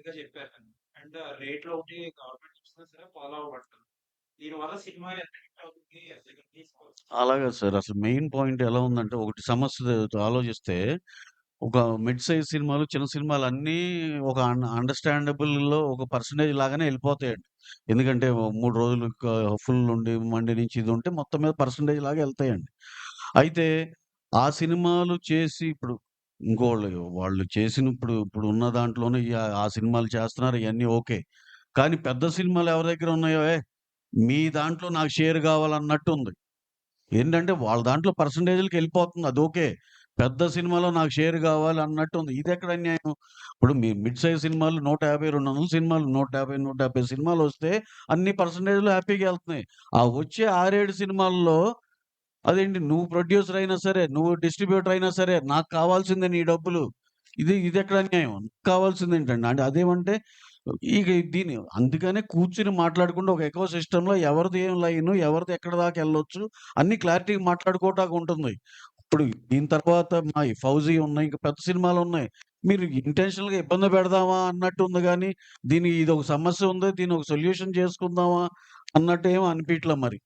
సరిగ్గా చెప్పారండి. అండ్ రేట్‌లో ఒకటి గవర్నమెంట్ ఇచ్చినా సరే ఫాలో అవ్వట్లేదు. దీనివల్ల సినిమా ఎంత హిట్ అవుతుంది, ఎంత తీసుకోవచ్చు. అలాగా సార్. అసలు మెయిన్ పాయింట్ ఎలా ఉందంటే, ఒకటి సమస్య ఆలోచిస్తే, ఒక మిడ్ సైజ్ సినిమాలు, చిన్న సినిమాలు అన్నీ ఒక అండర్‌స్టాండబుల్‌లో ఒక పర్సెంటేజ్ లాగానే ఎళ్ళిపోతాయండి. ఎందుకంటే 3 రోజులు ఫుల్ ఉండి, మండే నుంచి ఇది ఉంటే మొత్తం మీద పర్సెంటేజ్ లాగా ఎళ్తాయండి. అయితే ఆ సినిమాలు చేసి ఇప్పుడు వాళ్ళు చేసిన ఇప్పుడు ఉన్న దాంట్లోనే ఆ సినిమాలు చేస్తున్నారు ఇయన్నీ ఓకే. కానీ పెద్ద సినిమాలు ఎవరి దగ్గర ఉన్నాయో, మీ దాంట్లో నాకు షేర్ కావాలన్నట్టుంది. ఏంటంటే వాళ్ళ దాంట్లో పర్సెంటేజ్‌లకెళ్ళిపోతుంది. అదోకే. పెద్ద సినిమాలో నాకు షేర్ గావాలి అన్నట్టుంది. ఇదెక్కడ అన్యాయం? ఇప్పుడు మీ మిడ్ సైజ్ సినిమాలు 150, 200 సినిమాలు 150, 170 సినిమాలొస్తే అన్ని పర్సెంటేజ్‌లు హ్యాపీగా ఎళ్తున్నాయి. ఆ వచ్చే 6, 7 సినిమాల్లో అదేంటి నువ్వు ప్రొడ్యూసర్ అయినా సరే, నువ్వు డిస్ట్రిబ్యూటర్ అయినా సరే, నాకు కావాల్సిందే నీ డబ్బులు. ఇదెక్కడ అన్యాయం? కావాల్సిందేంటండి? అంటే అదేమంటే ఇక అందుకనే కూర్చొని మాట్లాడుకుంటూ ఒక ఎకో సిస్టమ్‌లో ఎవరిది ఏం లైను, ఎవరిది ఎక్కడి దాకా ఎళ్ళొచ్చు అన్నీ క్లారిటీగా మాట్లాడుకోవటానికి ఉంటుంది. ఇప్పుడు దీని తర్వాత మా ఈ 'ఫౌజీ' ఉన్నాయి. ఇంకా పెద్ద సినిమాలున్నాయి. మీరు ఇంటెన్షనల్‌గా ఇబ్బంది పెడదామా అన్నట్టు ఉంది గానీ, ఇదొక సమస్య ఉంది. దీన్నొక సొల్యూషన్ చేసుకుందామా అన్నట్టు ఏమి అనిపియట్లా మరి.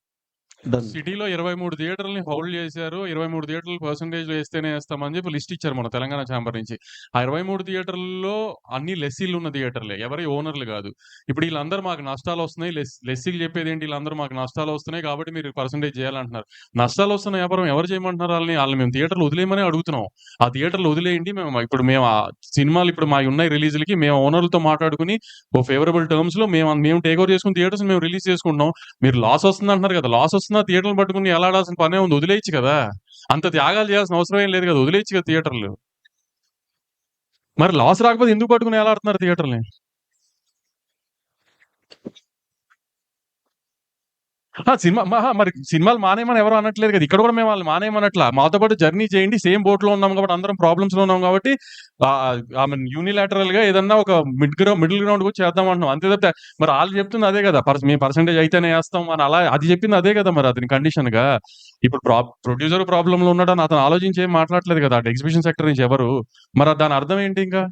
డన్. సిటీలో 23 థియేటర్‌లని హోల్డ్ చేశారు. 23 థియేటర్లు పర్సెంటేజ్‌లో ఏస్తేనే ఏస్తామని చెప్పి లిస్ట్ ఇచ్చారు మన తెలంగాణ ఛాంబర్ నుంచి. ఆ 23 థియేటర్లలో అన్ని లెస్సీలున్న థియేటర్లే. ఎవరి ఓనర్‌లు గాదు. ఇప్పుడు ఈళ్ళందరూ మాకు నష్టాలొస్తున్నాయి. లెస్సీలు చెప్పేదేంటి ఈళ్ళందరూ మాకు నష్టాలొస్తున్నాయి కాబట్టి మీరు పర్సెంటేజ్ చేయాలంటున్నారు. నష్టాలొస్తున్న వ్యాపారం ఎవరు చేయమంటున్నారు ఆళ్ళని? ఆళ్ళని మేము థియేటర్లు వదిలేయమనే అడుగుతున్నాం. ఆ థియేటర్లు వదిలేయండి. మేము ఆ సినిమాలు ఇప్పుడు మాయున్నాయి రిలీజ్‌లకి మేము ఓనర్‌లతో మాట్లాడుకొని ఓ ఫేవరబుల్ టర్మ్స్‌లో మేము టేక్ ఓవర్ చేసుకుని థియేటర్స్‌ని మేము రిలీజ్ చేసుకుంటున్నాం. మీరు లాస్ వస్తుందంటున్నారు కదా! లాస్ వస్తున్నా థియేటర్‌లు పట్టుకొని ఎలాడాల్సిన పనే ఉంది. వదిలేయొచ్చు కదా! అంత త్యాగాలు చేయాల్సిన అవసరం ఏం లేదు కదా! వదిలేయొచ్చు కదా థియేటర్‌లు. మరి లాస్ రాకపోతే ఎందుకు పట్టుకొని ఎలాడుతున్నారు థియేటర్‌లని? మరి సినిమాలు మానేయమని ఎవరు అనట్లేదు కదా! ఇక్కడ కూడా మేము వాళ్ళని మానేయమనట్లా. మాతో పాటు జర్నీ చేయండి. సేమ్ బోట్‌లో ఉన్నాం కాబట్టి అందరం ప్రాబ్లమ్స్‌లో ఉన్నాం కాబట్టి యూనిలాటరల్‌గా ఏదన్నా ఒక మిడిల్ గ్రౌండ్ కూడా చేద్దాం అంటున్నాం. అంతే తప్పితే మరి ఆళ్ళు చెప్తుంది అదే కదా! మేము పర్సెంటేజ్ అయితేనే ఏస్తాం అని అలా అది చెప్పింది అదే కదా! మరి అతని కండిషన్‌గా. ఇప్పుడు ప్రొడ్యూసర్ ప్రాబ్లమ్‌లో ఉన్నాడని అతను ఆలోచించి ఏం మాట్లాడట్లేదు కదా! అటు ఎగ్జిబిషన్ సెక్టర్ నుంచి ఎవరు. మరి దాని అర్థం ఏంటి ఇంకా?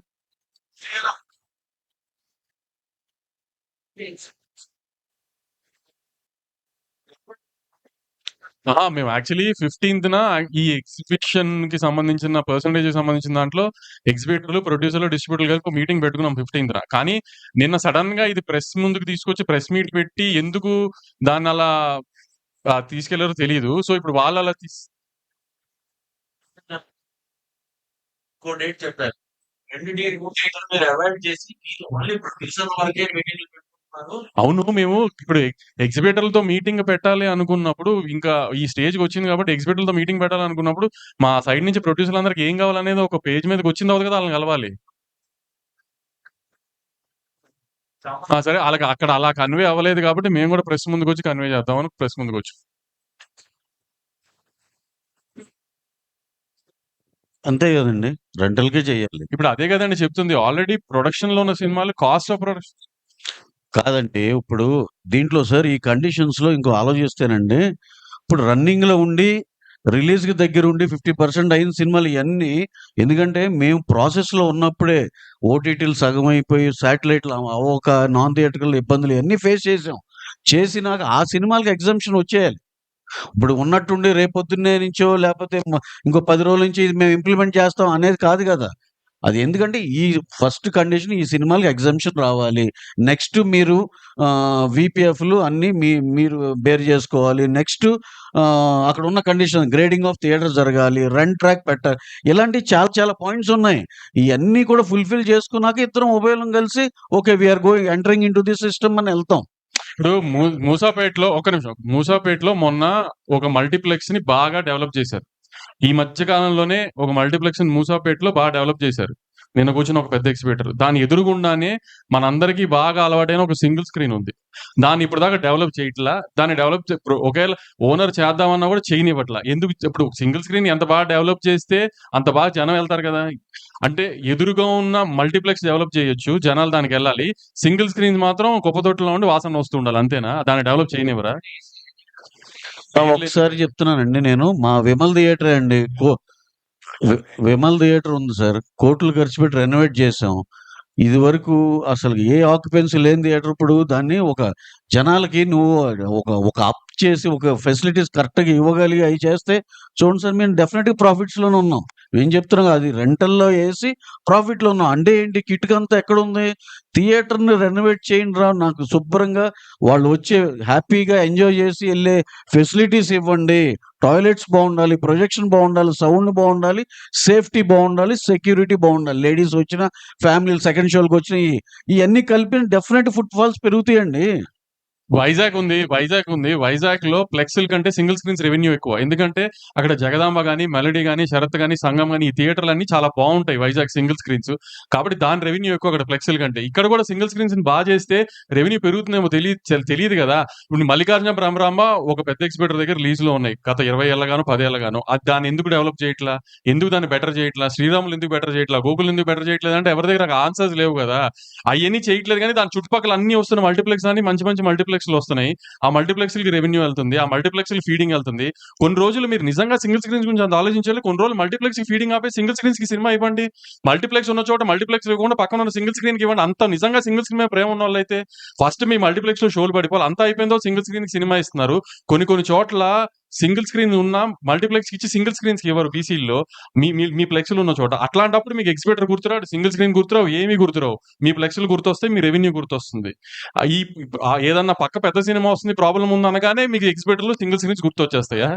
మేము యాక్చువల్లీ 15థ్ ఈ ఎగ్జిబిషన్‌కి సంబంధించిన పర్సెంటేజ్‌కి సంబంధించిన దాంట్లో ఎగ్జిబిటర్లు, ప్రొడ్యూసర్లు, డిస్ట్రిబ్యూటర్లు కలిపి ఒక మీటింగ్ పెట్టుకున్నాం 15థ్. కానీ నిన్న సడెన్‌గా ఇది ప్రెస్ ముందుకు తీసుకొచ్చి ప్రెస్ మీట్ పెట్టి ఎందుకు దాన్నలా తీసుకెళ్లారో తెలీదు. సో, ఇప్పుడు వాళ్ళలా ఇంకో డేట్ చెప్పారు. 2 డేట్‌లు మీరు అవాయిడ్ చేసి మీరు ఓన్లీ ప్రొడ్యూసర్ వరకే మీటింగ్‌లు పెట్టుకుంటున్నారు. అవును. మేము ఇప్పుడు ఎగ్జిబిటర్లతో మీటింగ్ పెట్టాలి అనుకున్నప్పుడు, ఇంకా ఈ స్టేజ్‌కొచ్చింది కాబట్టి ఎగ్జిబిటర్లతో మీటింగ్ పెట్టాలనుకున్నప్పుడు, మా సైడ్ నుంచి ప్రొడ్యూసర్లందరికి ఏం కావాలనేది ఒక పేజ్ మీదకొచ్చిన తర్వాత కదా ఆళ్ళని కలవాలి. సరే ఆళ్ళకి అక్కడ అలా కన్వే అవ్వలేదు కాబట్టి మేము కూడా ప్రెస్ ముందుకొచ్చి కన్వే చేద్దామని ప్రెస్ ముందుకొచ్చాం. అంతే గదండీ! రెంటల్‌కే చేయాలి. ఇప్పుడు అదే కదండీ చెప్తుంది. ఆల్రెడీ ప్రొడక్షన్‌లో ఉన్న సినిమాలు కాస్ట్ ఆఫ్ ప్రొడక్షన్ కాదండి. ఇప్పుడు దీంట్లో సార్ ఈ కండిషన్స్‌లో ఇంకో ఆలోచిస్తేనండి, ఇప్పుడు రన్నింగ్‌లో ఉండి, రిలీజ్‌కి దగ్గరుండి 50% అయిన సినిమాలు ఇయన్నీ ఎందుకంటే మేము ప్రాసెస్‌లో ఉన్నప్పుడే ఓటీటీలు సగమైపోయి, శాటిలైట్‌లు అవ్వక, నాన్ థియేట్రికల్ ఇబ్బందులు ఇయన్నీ ఫేస్ చేసాం. చేసినాక ఆ సినిమాలకి ఎగ్జంప్షన్ వచ్చేయాలి. ఇప్పుడు ఉన్నట్టుండి రేపొద్దున్నే నుంచో లేపోతే ఇంకో 10 రోజుల నుంచి ఇది మేము ఇంప్లిమెంట్ చేస్తాం అనేది కాదు గదా! అది ఎందుకంటే ఈ ఫస్ట్ కండిషన్ ఈ సినిమాలకి ఎగ్జంప్షన్ రావాలి. నెక్స్ట్ మీరు వీపీఎఫ్‌లు అన్నీ మీరు బేర్ జేసుకోవాలి. నెక్స్ట్ అక్కడున్న కండిషన్ గ్రేడింగ్ ఆఫ్ థియేటర్ జరగాలి. రన్ ట్రాక్ పెట్టాలి. ఇలాంటివి చాలా చాలా పాయింట్స్ ఉన్నాయి. ఇయన్నీ కూడా ఫుల్‌ఫిల్ చేసుకున్నాక ఇద్దరం ఉభయులం కలిసి okay. We are entering into the system అని ఎళ్తాం. ఇప్పుడు మూసాపేటలో ఒక్క నిమిషం. మూసాపేటలో మొన్న ఒక మల్టీప్లెక్స్‌ని బాగా డెవలప్ చేశారు. ఈ మధ్య కాలంలోనే ఒక మల్టీప్లెక్స్‌ని మూసాపేటలో బాగా డెవలప్ చేశారు. నిన్న కూర్చున్న ఒక పెద్ద ఎగ్జిబిటర్. దాని ఎదురుగుండానే మనందరికీ బాగా అలవాటైన ఒక సింగిల్ స్క్రీన్ ఉంది. దాన్ని ఇప్పటిదాకా డెవలప్ చేయట్లా. దాన్ని డెవలప్ ఇప్పుడు ఒకవేళ ఓనర్ చేద్దామన్నా కూడా చేయనివ్వట్లా. ఎందుకు ఇప్పుడు సింగిల్ స్క్రీన్ ఎంత బాగా డెవలప్ చేస్తే అంత బాగా జనం వెళ్తారు కదా! అంటే ఎదురుగా ఉన్న మల్టీప్లెక్స్ డెవలప్ చేయొచ్చు. జనాలు దానికెళ్ళాలి. సింగిల్ స్క్రీన్స్ మాత్రం కుప్పతొట్టులో ఉండి వాసన వస్తూ ఉండాలి. అంతేనా? దాన్ని డెవలప్ చేయనివ్వరా? ఒకసారి చెప్తున్నానండి నేను. మా విమల్ థియేటరే అండి. విమల్ థియేటర్ ఉంది సార్. కోట్లు ఖర్చు పెట్టి రెనోవేట్ చేసాం. ఇదివరకు అసలు ఏ ఆక్యుపెన్సీ లేని థియేటర్ ఇప్పుడు దాన్ని ఒక జనాలకి నువ్వు ఒక అప్ చేసి ఒక ఫెసిలిటీస్ కరెక్ట్‌గా ఇవ్వగలిగి అయి చేస్తే చూడండి సార్ మేము డెఫినిట్‌గా ప్రాఫిట్స్‌లోనే ఉన్నాం. మేము చెప్తున్నాం అది రెంటల్‌లో ఏసి ప్రాఫిట్‌లో ఉన్నాం. అంటే ఏంటి కిటుకంతా ఎక్కడుంది? థియేటర్‌ని రెనోవేట్ చేయండిరా నాకు శుభ్రంగా వాళ్ళు వచ్చి హ్యాపీగా ఎంజాయ్ చేసి ఎళ్ళే ఫెసిలిటీస్ ఇవ్వండి. టాయిలెట్స్ బావుండాలి, ప్రొజెక్షన్ బావుండాలి, సౌండ్ బావుండాలి, సేఫ్టీ బావుండాలి, సెక్యూరిటీ బావుండాలి. లేడీస్ వచ్చినా, ఫ్యామిలీలు సెకండ్ షో‌లకొచ్చినా ఇయన్నీ కలిపి డెఫినెట్ ఫుట్ ఫాల్స్ పెరుగుతాయండి. వైజాగ్ ఉంది. వైజాగ్‌లో ఫ్లెక్స్‌ల కంటే సింగిల్ స్క్రీన్స్ రెవెన్యూ ఎక్కువ. ఎందుకంటే అక్కడ జగదాంబ గాని, మెలోడీ గాని, శరత్ గాని, సంగం గాని ఈ థియేటర్‌లన్నీ చాలా బావుంటాయి వైజాగ్ సింగిల్ స్క్రీన్స్. కాబట్టి దాని రెవెన్యూ ఎక్కువ అక్కడ ఫ్లెక్స్‌ల కంటే. ఇక్కడ కూడా సింగిల్ స్క్రీన్స్‌ని చేస్తే రెవెన్యూ పెరుగుతుందేమో తెలీదు గదా! ఇప్పుడు మల్లికార్జున భ్రమరాంబ ఒక పెద్ద ఎగ్జిబిటర్ దగ్గర లీజ్‌లో ఉన్నాయి. గత 20 ఏళ్లగానో, 10 ఏళ్లగానో. దాన్ని ఎందుకు డెవలప్ చేయట్లా? ఎందుకు దాన్ని బెటర్ చేయట్లా? శ్రీరాములు ఎందుకు బెటర్ చేయట్లా? గోకుల్ ఎందుకు బెటర్ చేయట్లేదంటే ఎవరి దగ్గర ఆన్సర్స్ లేవు గదా! అయన్నీ చేయట్లేదు గానీ దాని చుట్టుపక్కల అన్నీ వస్తున్న మల్టీప్లెక్స్ అన్ని మంచి మంచి మల్టీప్లెక్స్‌లు వస్తున్నాయి. ఆ మల్టీప్లెక్స్‌లకి రెవెన్యూ వెళ్తుంది. ఆ మల్టీప్లెక్స్‌లకి ఫీడింగ్ వెళ్తుంది. కొన్ని రోజులు మీరు నిజంగా సింగిల్ స్క్రీన్స్ గురించి అంత ఆలోచించాలి. కొన్ని రోజులు మల్టీప్లెక్స్‌కి ఫీడింగ్ ఆపేసి సింగిల్ స్క్రీన్స్‌కి సినిమా ఇవ్వండి. మల్టీప్లెక్స్ ఉన్న చోట మల్టీప్లెక్స్ ఇవ్వకుండా పక్కన ఉన్న సింగిల్ స్క్రీన్‌కి ఇవ్వండి. అంత నిజంగా సింగిల్ స్క్రీన్ మీద ప్రేమ ఉన్నోళ్ళైతే ఫస్ట్ మీ మల్టీప్లెక్స్‌లో షోలు పడిపోవాలి. అంతా అయిపోయిందో సింగిల్ స్క్రీన్‌కి సినిమా ఇస్తున్నారు. కొన్ని కొన్ని చోట్ల సింగిల్ స్క్రీన్ ఉన్న మల్టీప్లెక్స్‌కి ఇచ్చి సింగిల్ స్క్రీన్స్‌కి ఇవ్వరు బీసీల్లో. మీ మీ మీ ఫ్లెక్స్‌లు ఉన్న చోట. అట్లాంటప్పుడు మీకు ఎగ్జిబిటర్ గుర్తురాడు, సింగిల్ స్క్రీన్ గుర్తురావు, ఏమీ గుర్తురావు. మీ ఫ్లెక్స్‌లు గుర్తొస్తాయి, మీ రెవెన్యూ గుర్తొస్తుంది. ఈ ఏదన్నా పక్క పెద్ద సినిమా వస్తుంది, ప్రాబ్లమ్ ఉంది అనగానే మీకు ఎగ్జిబిటర్‌లో సింగిల్ స్క్రీన్స్ గుర్తొచ్చేస్తాయా?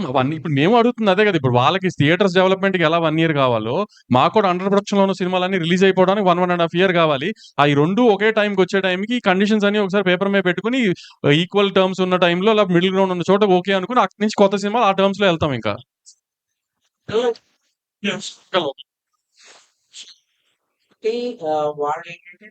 అవన్నీ ఇప్పుడు మేము అడుగుతుంది అదే కదా! ఇప్పుడు వాళ్ళకి థియేటర్స్ డెవలప్‌మెంట్‌కి ఎలా 1 ఇయర్ కావాలో, మాకు కూడా అండర్ ప్రొడక్షన్‌లో ఉన్న సినిమాలన్నీ రిలీజ్ అయిపోవడానికి 1, 1 ½ ఇయర్ కావాలి. ఈ 2 ఒకే టైమ్‌కి వచ్చే టైమ్‌కి ఈ కండిషన్స్ అన్ని ఒకసారి పేపర్ మీద పెట్టుకొని ఈక్వల్ టర్మ్స్ ఉన్న టైమ్‌లో లేదా మిడిల్ గ్రౌండ్ ఉన్న చోట ఓకే అనుకుని అక్కడి నుంచి కొత్త సినిమాలు ఆ టర్మ్స్‌లో ఎళ్తాం ఇంకా. వాళ్ళేంటంటే